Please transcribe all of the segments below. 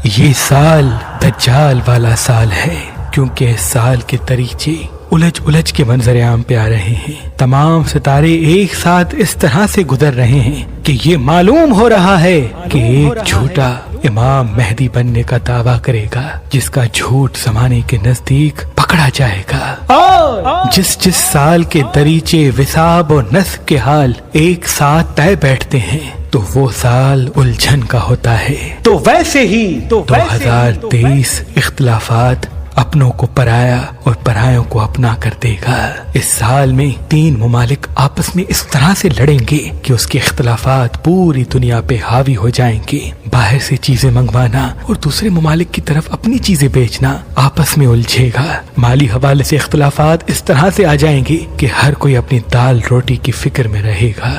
یہ سال دجال والا سال ہے، کیونکہ اس سال کے طریقے الجھ کے منظر عام پہ آ رہے ہیں۔ تمام ستارے ایک ساتھ اس طرح سے گزر رہے ہیں کہ یہ معلوم ہو رہا ہے کہ ایک جھوٹا امام مہدی بننے کا دعویٰ کرے گا، جس کا جھوٹ زمانے کے نزدیک پکڑا جائے گا۔ جس سال کے دریچے وثاب و نسب کے حال ایک ساتھ طے بیٹھتے ہیں تو وہ سال الجھن کا ہوتا ہے۔ تو ویسے ہی 2023 اختلافات اپنوں کو پرایا اور پرایوں کو اپنا کر دے گا۔ اس سال میں 3 ممالک آپس میں اس طرح سے لڑیں گے کہ اس کے اختلافات پوری دنیا پہ حاوی ہو جائیں گے۔ باہر سے چیزیں منگوانا اور دوسرے ممالک کی طرف اپنی چیزیں بیچنا آپس میں الجھے گا۔ مالی حوالے سے اختلافات اس طرح سے آ جائیں گے کہ ہر کوئی اپنی دال روٹی کی فکر میں رہے گا۔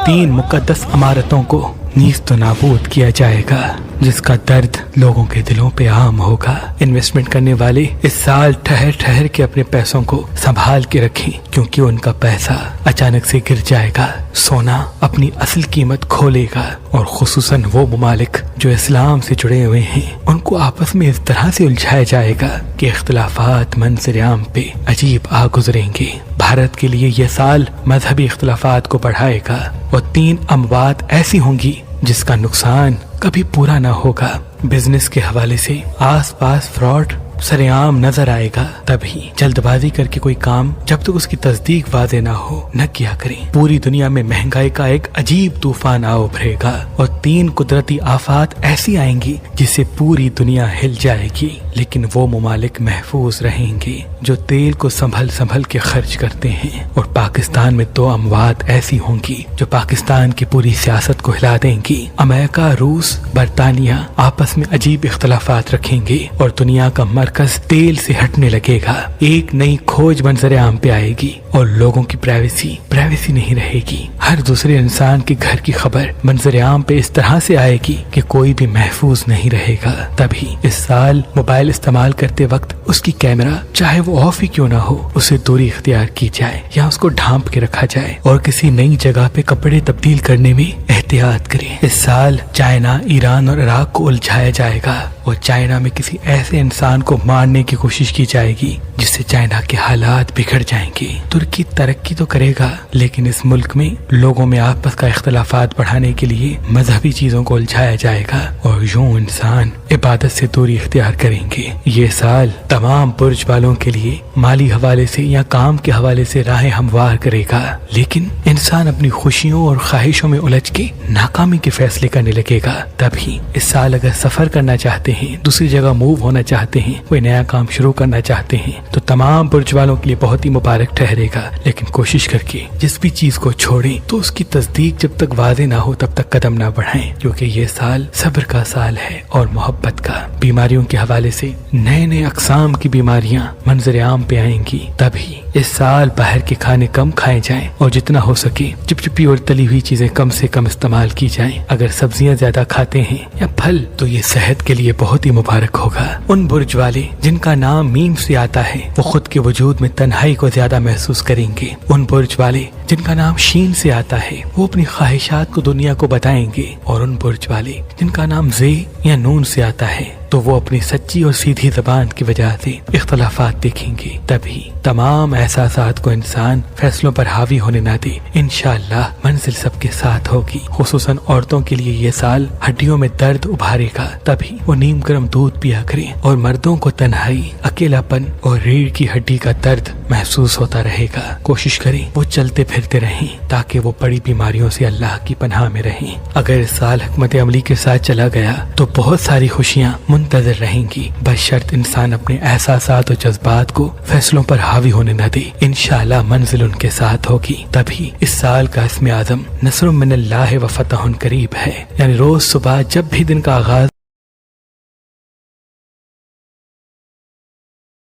3 مقدس عمارتوں کو نیست و نابود کیا جائے گا، جس کا درد لوگوں کے دلوں پہ عام ہوگا۔ انویسٹمنٹ کرنے والے اس سال ٹھہر کے اپنے پیسوں کو سنبھال کے رکھیں، کیونکہ ان کا پیسہ اچانک سے گر جائے گا۔ سونا اپنی اصل قیمت کھولے گا، اور خصوصاً وہ ممالک جو اسلام سے جڑے ہوئے ہیں ان کو آپس میں اس طرح سے الجھایا جائے گا کہ اختلافات منظر عام پہ عجیب آ گزریں گے۔ بھارت کے لیے یہ سال مذہبی اختلافات کو بڑھائے گا، اور 3 اموات ایسی ہوں گی جس کا نقصان کبھی پورا نہ ہوگا۔ بزنس کے حوالے سے آس پاس فراڈ سر عام نظر آئے گا، تبھی جلد بازی کر کے کوئی کام جب تک اس کی تصدیق واضح نہ ہو نہ کیا کریں۔ پوری دنیا میں مہنگائی کا ایک عجیب طوفان آ ابھرے گا، اور 3 قدرتی آفات ایسی آئیں گی جس سے پوری دنیا ہل جائے گی، لیکن وہ ممالک محفوظ رہیں گے جو تیل کو سنبھل کے خرچ کرتے ہیں۔ اور پاکستان میں 2 اموات ایسی ہوں گی جو پاکستان کی پوری سیاست کو ہلا دیں گی۔ امریکہ، روس، برطانیہ آپس میں عجیب اختلافات رکھیں گے، اور دنیا کا مرکز تیل سے ہٹنے لگے گا۔ ایک نئی کھوج منظر عام پہ آئے گی، اور لوگوں کی پرائیویسی نہیں رہے گی۔ ہر دوسرے انسان کے گھر کی خبر منظر عام پہ اس طرح سے آئے گی کہ کوئی بھی محفوظ نہیں رہے گا۔ تبھی اس سال موبائل استعمال کرتے وقت اس کی کیمرہ چاہے وہ آف ہی کیوں نہ ہو، اسے دوری اختیار کی جائے یا اس کو ڈھانپ کے رکھا جائے، اور کسی نئی جگہ پہ کپڑے تبدیل کرنے میں احتیاط کریں۔ اس سال چائنا، ایران اور عراق کو الجھایا جائے گا، اور چائنا میں کسی ایسے انسان کو مارنے کی کوشش کی جائے گی جس سے چائنا کے حالات بگڑ جائیں گے۔ ترکی ترقی تو کرے گا، لیکن اس ملک میں لوگوں میں آپس کا اختلافات بڑھانے کے لیے مذہبی چیزوں کو الجھایا جائے گا، اور یوں انسان عبادت سے دوری اختیار کریں گے۔ یہ سال تمام برج والوں کے لیے مالی حوالے سے یا کام کے حوالے سے راہیں ہموار کرے گا، لیکن انسان اپنی خوشیوں اور خواہشوں میں الجھ کے ناکامی کے فیصلے کرنے لگے گا۔ تبھی اس سال اگر سفر کرنا چاہتے ہیں، دوسری جگہ موو ہونا چاہتے ہیں، کوئی نیا کام شروع کرنا چاہتے ہیں، تو تمام برج والوں کے لیے بہت ہی مبارک ٹھہرے گا، لیکن کوشش کر کے جس بھی چیز کو چھوڑیں تو اس کی تصدیق جب تک واضح نہ ہو تب تک قدم نہ بڑھائیں، کیونکہ یہ سال صبر کا سال ہے اور محبت کا۔ بیماریوں کے حوالے سے نئے اقسام کی بیماریاں منظر عام پہ آئیں گی۔ تبھی اس سال باہر کے کھانے کم کھائے جائیں، اور جتنا ہو سکے چپچپی اور تلی ہوئی چیزیں کم سے کم استعمال کی جائیں۔ اگر سبزیاں زیادہ کھاتے ہیں یا پھل تو یہ صحت کے لیے بہت ہی مبارک ہوگا۔ ان برج والے جن کا نام میم سے آتا ہے وہ خود کے وجود میں تنہائی کو زیادہ محسوس کریں گے۔ ان برج والے جن کا نام شین سے آتا ہے وہ اپنی خواہشات کو دنیا کو بتائیں گے، اور ان برج والے جن کا نام زے یا نون سے آتا ہے تو وہ اپنی سچی اور سیدھی زبان کی وجہ سے اختلافات دیکھیں گے۔ تبھی تمام احساسات کو انسان فیصلوں پر حاوی ہونے نہ دے، انشاءاللہ منزل سب کے ساتھ ہوگی۔ خصوصاً عورتوں کے لیے یہ سال ہڈیوں میں درد ابھارے گا، تبھی وہ نیم گرم دودھ پیا کریں، اور مردوں کو تنہائی، اکیلا پن اور ریڑھ کی ہڈی کا درد محسوس ہوتا رہے گا۔ کوشش کریں وہ چلتے پھرتے رہیں تاکہ وہ بڑی بیماریوں سے اللہ کی پناہ میں رہیں۔ اگر اس سال حکمت عملی کے ساتھ چلا گیا تو بہت ساری خوشیاں منتظر رہیں گی، بشرط انسان اپنے احساسات اور جذبات کو فیصلوں پر حاوی ہونے نہ دے۔ انشاءاللہ منزل ان کے ساتھ ہوگی۔ تبھی اس سال کا اسم اعظم نصر من اللہ و فتح قریب ہے، یعنی روز صبح جب بھی دن کا آغاز